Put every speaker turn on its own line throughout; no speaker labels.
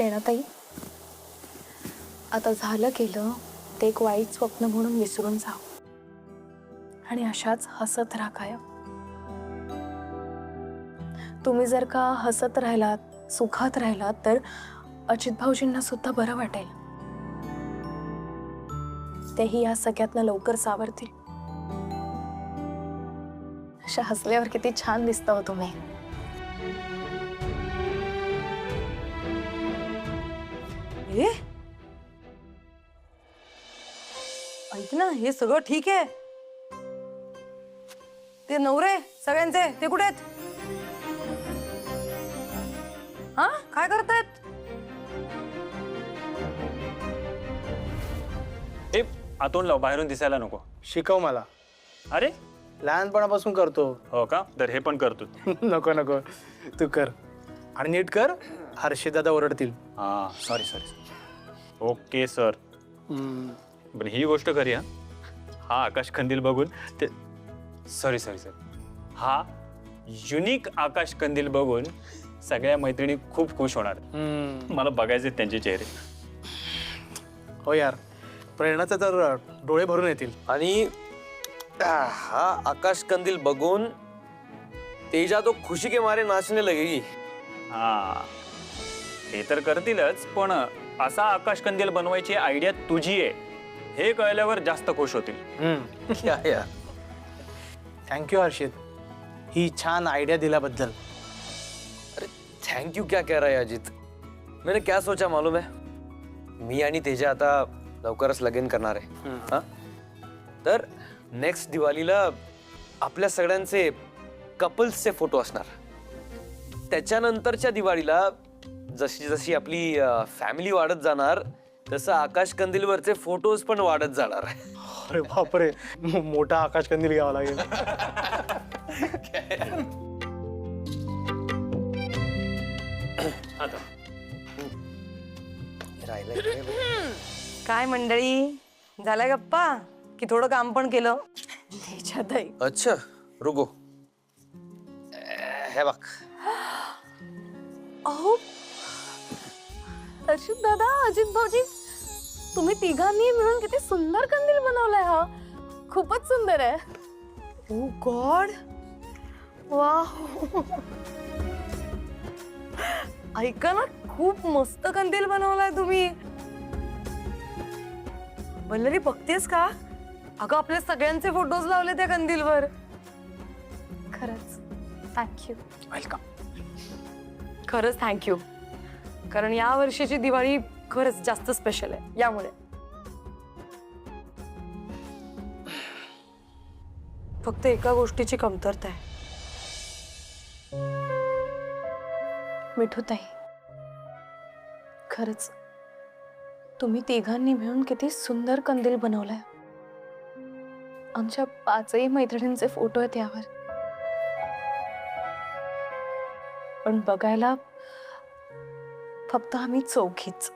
प्रेरणाताई, आता झालं केलं ते एक वाईट स्वप्न म्हणून विसरून जाऊ आणि अशाच हसत राहा कायम. तुम्ही जर का हसत राहिलात, सुखात राहिलात तर अजित भाऊजींना सुद्धा बरं वाटेल. तेही या सगळ्यातनं लवकर सावरतील. अशा हसल्यावर किती छान दिसता हो तुम्ही.
ऐक ना, हे सगळं ठीक आहे. ते नवरे सगळ्यांचे ते कुठे आहेत? हा, काय करतायत?
हे आतून लाव, बाहेरून दिसायला नको.
शिकव मला.
अरे
लहानपणापासून करतो.
हो का? तर हे पण करतो.
नको नको, तू कर आणि नीट कर. हर्षित दादा ओरडतील.
हा, सॉरी सॉरी. Okay sir. पण ही गोष्ट खरी हा. हा आकाश कंदील बघून ते सॉरी सॉरी सर हा युनिक आकाश कंदील बघून सगळ्या मैत्रिणी खूप खुश होणार. मला बघायचे त्यांचे चेहरे.
हो यार, प्रेरणाचे तर डोळे भरून येतील.
आणि हा आकाश कंदील बघून तेजा तो खुशी के मारे नाचने लगेगी.
हा, ते तर करतीलच, पण असा आकाश कंदील बनवायची आयडिया तुझी आहे हे कळल्यावर जास्त खुश होतील.
क्या यार,
थँक्यू हर्षित, ही छान आयडिया दिल्याबद्दल.
अरे थैंक यू क्या कह रहा है अजित. मैंने क्या सोचा मालूम है, मी आणि तेजा आता लवकरच लगीन करणार आहे. हा, तर नेक्स्ट दिवाळीला आपल्या सगळ्यांचे कपल्सचे फोटो असणार. त्याच्यानंतरच्या दिवाळीला जशी जशी आपली फॅमिली वाढत जाणार तसं आकाश कंदीलवरचे फोटोज पण वाढत जाणार.
अरे बापरे, मोठा आकाश कंदील घ्यावा लागेल.
काय मंडळी, झाल्या गप्पा की थोडं काम पण केलं?
तेजाताई,
अच्छा रुको, हे बघ.
अहो हर्षित दादा, अजित भाऊजी, तुम्ही तिघांनी मिळून किती सुंदर कंदील बनवलाय. हा खूपच सुंदर आहे.
ओ गॉड,
वाह,
ऐका ना, खूप मस्त कंदील बनवलाय तुम्ही. वल्लरी बघतेस का? अगं आपल्या सगळ्यांचे फोटोज लावले त्या कंदीलवर.
खरंच थँक्यू.
वेलकम.
खरंच थँक्यू, कारण या वर्षीची दिवाळी खरंच जास्त स्पेशल आहे यामुळे. फक्त एका गोष्टीची कमतरता आहे.
मिठूताई, खरंच तुम्ही तिघांनी मिळून किती सुंदर कंदील बनवलाय. आमच्या पाचही मैत्रिणींचे फोटो आहेत यावर, पण बघायला फक्त आम्ही चौघीच.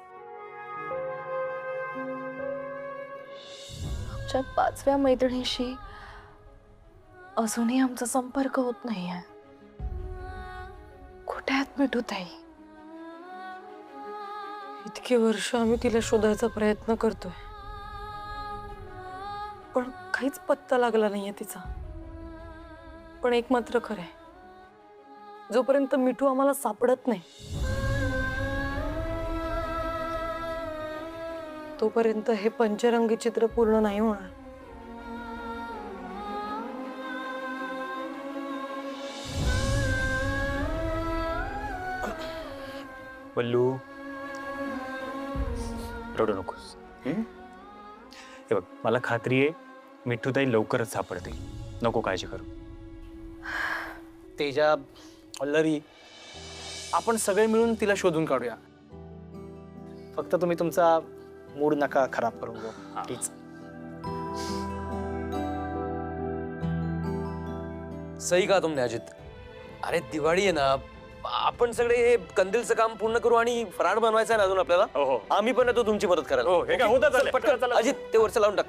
आमच्या पाचव्या मैत्रिणीशी अजूनही आमचा संपर्क होत नाहीये. कुठे आहेत मिठूताई?
इतकी वर्ष आम्ही तिला शोधायचा प्रयत्न करतोय, पण काहीच पत्ता लागला नाहीये तिचा. पण एक मात्र खरंय, जोपर्यंत मिठू आम्हाला सापडत नाही तोपर्यंत हे पंचरंगी चित्र पूर्ण नाही होणार.
वल्लू, रडू नकोस. हे बघ, मला खात्री आहे मिठूताई लवकरच सापडतील. नको काळजी करू.
तेजा, वल्लरी, आपण सगळे मिळून तिला शोधून काढूया. फक्त तुम्ही तुमचा मूड नका खराब करू. प्लीज.
सही कहा तुमने अजित. अरे दिवाळी आहे ना, आपण सगळे हे कंदीलचं काम पूर्ण करू आणि फराळ बनवायचं आहे ना अजून आपल्याला.
हो हो.
आम्ही पण येतो तुमची मदत करायला.
हो, हे काय होतं चाललंय.
पटकन
चला.
अजित, ते वरचं लावून टाक.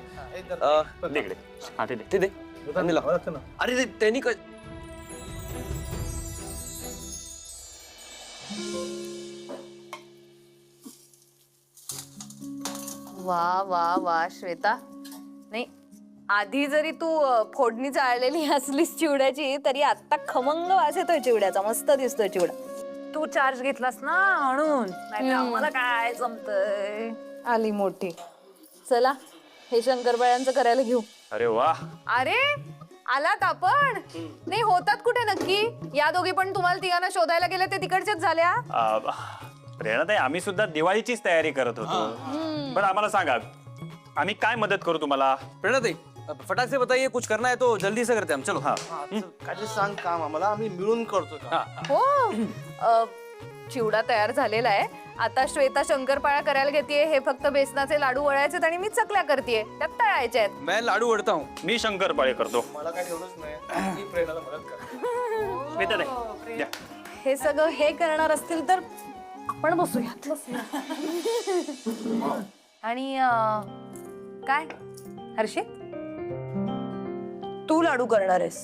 दे इकडे. हा, ते दे.
ते दे. आणि लाव. अरे ते त्यांनी
वा वा वा श्वेता, नाही आधी जरी तू फोडणी चाळलेली असलीस चिवड्याची तरी आता खमंग वास येतोय चिवड्याचा, मस्त दिसतोय चिवडा.
तू चार्ज घेतलास ना म्हणून, नाही आम्हाला काय जमतंय.
आली मोठी. चला हे शंकरपाळ्यांचं करायला घेऊ.
अरे वा,
अरे आलात आपण. नाही होतात कुठे नक्की या दोघी? पण तुम्हाला तिघांना शोधायला गेले ते तिकडच्याच झाल्या.
प्रेरणाताई आम्ही सुद्धा दिवाळीचीच तयारी करत होतो. पण आम्हाला सांगा, आम्ही काय मदत करू तुम्हाला?
प्रेरणाताई फटाक से बताइए, कुछ करना है तो जल्दी से करते हैं हम. चलो. हाँ.
काय सांग काम आम्हाला, आम्ही मिळून करतो का?
हो चिवडा तयार झालेला आहे. आता श्वेता शंकरपाळ्या करायला घेतीये. हे फक्त बेसनाचे लाडू वळायचे आणि मी चकल्या करतेय, त्यात तळायचे आहेत.
मैं लाडू वड़ता हूँ.
मी शंकरपाळे करतो.
मला काय ठेवलंच नाही, मी प्रेरणाला मदत कर.
स्मिताताई, द्या.
हे सगळं हे करणार असतील तर आपण बसूयात. आणि काय हर्षित,
तू लाडू करणार आहेस?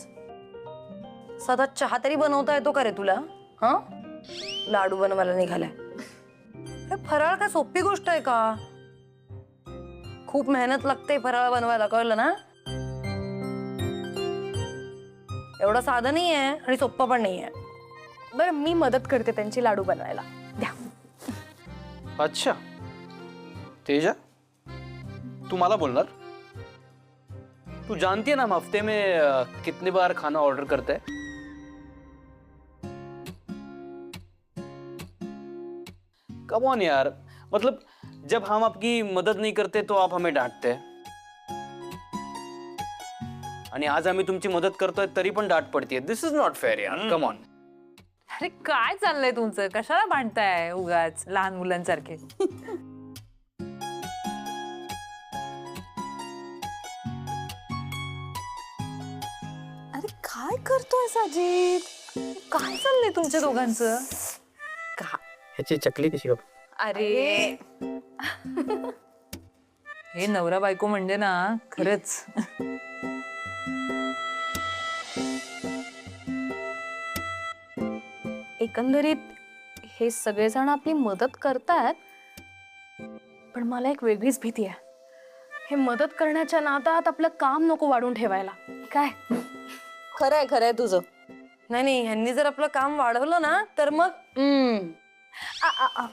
सदा चहा तरी बनवता येतो का रे तुला? हा, लाडू बनवायला निघालाय. हे फराळ काय सोपी गोष्ट आहे का? खूप मेहनत लागते फराळ बनवायला, कळलं ना? एवढं साधं नाही आहे आणि सोपं पण नाही आहे.
बरं मी मदत करते त्यांची लाडू बनवायला. द्या.
अच्छा तेजा, तू मला बोलणार? तू जानती है ना हम हफ्ते में कितने बार खाना ऑर्डर करते हैं? कम ऑन यार, मतलब जब हम आपकी मदद नहीं करते तो आप हमें डांटते हैं, आणि आज आम्ही तुमची मदत करतोय तरी पण डांट पडतीये. दिस इज नॉट फेअर यार, कम ऑन.
अरे काय चाललंय तुमचं? कशाला भांडताय उगाच लहान मुलांसारखे? अरे काय करतोय साजिद? काय चाललंय तुमच्या दोघांचं?
ह्याची चकली कशी गप?
अरे हे नवरा बायको म्हणजे ना खरंच.
एकंदरीत हे सगळेजण आपली मदत करतायत, पण मला एक वेगळीच भीती आहे. हे मदत करण्याच्या नादात आपलं काम नको वाढून ठेवायला. काय?
खरंय खरंय तुझं. नाही नाही, ह्यांनी जर आपलं काम वाढवलं ना तर मग
आ, आ, आ.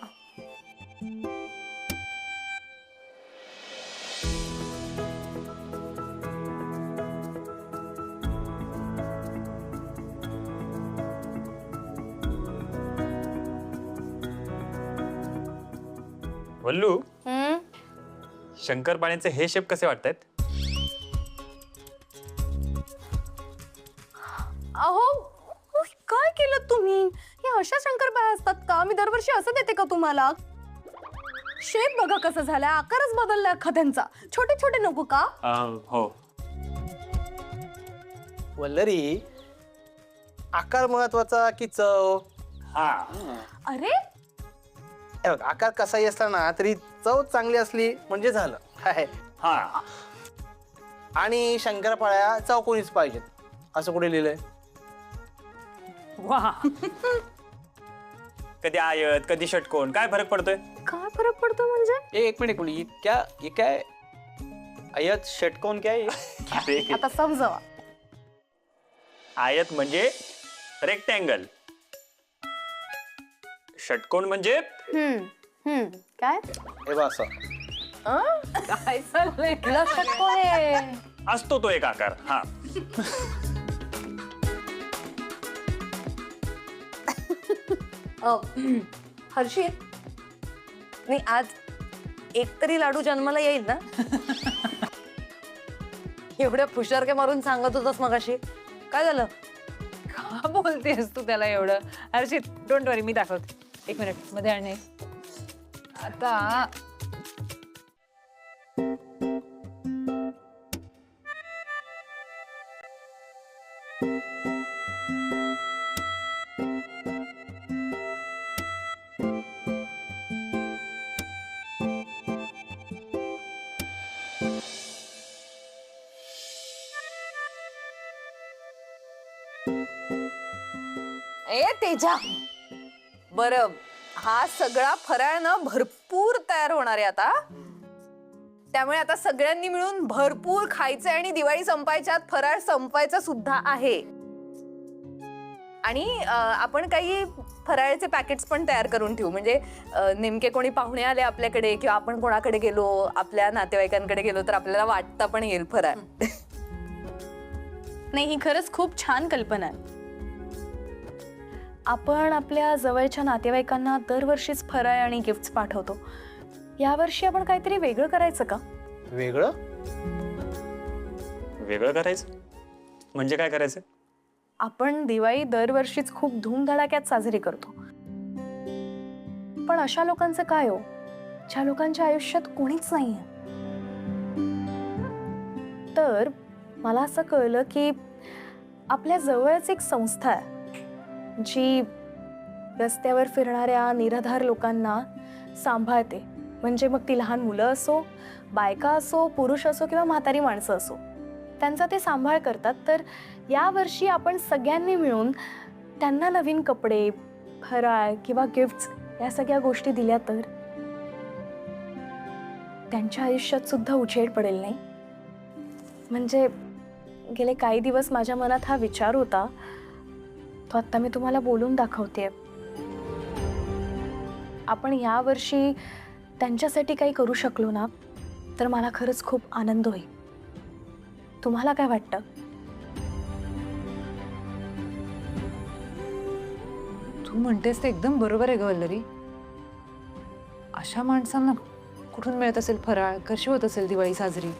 वल्लू,
हम्म?
शंकरपाळ्यांचे हे शेप कसे वाटतायत?
अहो काय केलं तुम्ही? हे अशा शंकरपाळ्या असतात का? मी दरवर्षी असं देते का तुम्हाला? शेप बघा कसं झालाय, आकारच बदललाय अख्खा त्यांचा. छोटे छोटे नको का?
हो.
वल्लरी, आकार महत्वाचा की चव?
हा.
अरे
हे बघ, आकार कसाही असला ना तरी चव चांगली असली म्हणजे झालं. हाय.
हा.
आणि शंकरपाळ्या चौकोनीच पाहिजेत असं कुठे लिहिलंय?
वा.
कधी आयत, कधी षटकोन, काय फरक पडतोय?
काय फरक पडतो म्हणजे?
एक मिनिट ये क्या है? आयत षटकोन क्या है?
अरे,
आता समजावा.
आयत म्हणजे रेक्टँगल, षटकोन म्हणजे
काय?
हे बघ असं.
काय चाललंय?
तुला षटकोन आहे.
असतो तो एक आकार. हा.
हर्षित, नाही आज एक तरी लाडू जन्माला येईल ना? एवढ्या फुशारके मारून सांगत होतास मगाशी, काय झालं? का बोलतेस तू त्याला एवढं? हर्षित डोंट वरी, मी दाखवते. एक मिनिट मध्ये आणि आता
ए तेजा,
बरं,
हा सगळा फराळ ना भरपूर तयार होणार आहे आता. त्यामुळे आता सगळ्यांनी मिळून भरपूर खायचे आणि दिवाळी संपायच्यात फराळ संपायचा सुद्धा आहे. आणि आपण काही फराळाचे पॅकेट्स पण तयार करून ठेवू. म्हणजे नेमके कोणी पाहुणे आले आपल्याकडे किंवा आपण कोणाकडे गेलो, आपल्या नातेवाईकांकडे गेलो तर आपल्याला वाटता पण येईल फराळ.
नाही, ही खरंच खूप छान कल्पना आहे. आपण आपल्या जवळच्या नातेवाईकांना दरवर्षीच फराळ आणि गिफ्ट्स पाठवतो. यावर्षी आपण काहीतरी वेगळं करायचं का?
वेगळं?
वेगळं करायचं म्हणजे काय करायचं?
आपण दिवाळी दरवर्षीच खूप धूमधडाक्यात साजरी करतो, पण अशा लोकांचं काय हो, ज्या लोकांच्या आयुष्यात कोणीच नाहीये. तर मला असं कळलं की आपल्या जवळच एक संस्था आहे जी रस्त्यावर फिरणाऱ्या निराधार लोकांना सांभाळते. म्हणजे मग ती लहान मुलं असो, बायका असो, पुरुष असो किंवा म्हातारी माणसं असो, त्यांचा ते सांभाळ करतात. तर यावर्षी आपण सगळ्यांनी मिळून त्यांना नवीन कपडे, फराळ किंवा गिफ्ट्स या सगळ्या गोष्टी दिल्या तर त्यांच्या आयुष्यात सुद्धा उजेड पडेल, नाही? म्हणजे गेले काही दिवस माझ्या मनात हा विचार होता, तो आता मी तुम्हाला बोलून दाखवते. आपण यावर्षी त्यांच्यासाठी काही करू शकलो ना, तर मला खरंच खूप आनंद होईल. तुम्हाला काय वाटतं?
तू म्हणतेस ते एकदम बरोबर आहे ग वल्लरी. अशा माणसांना कुठून मिळत असेल फराळ, कशी होत असेल दिवाळी साजरी?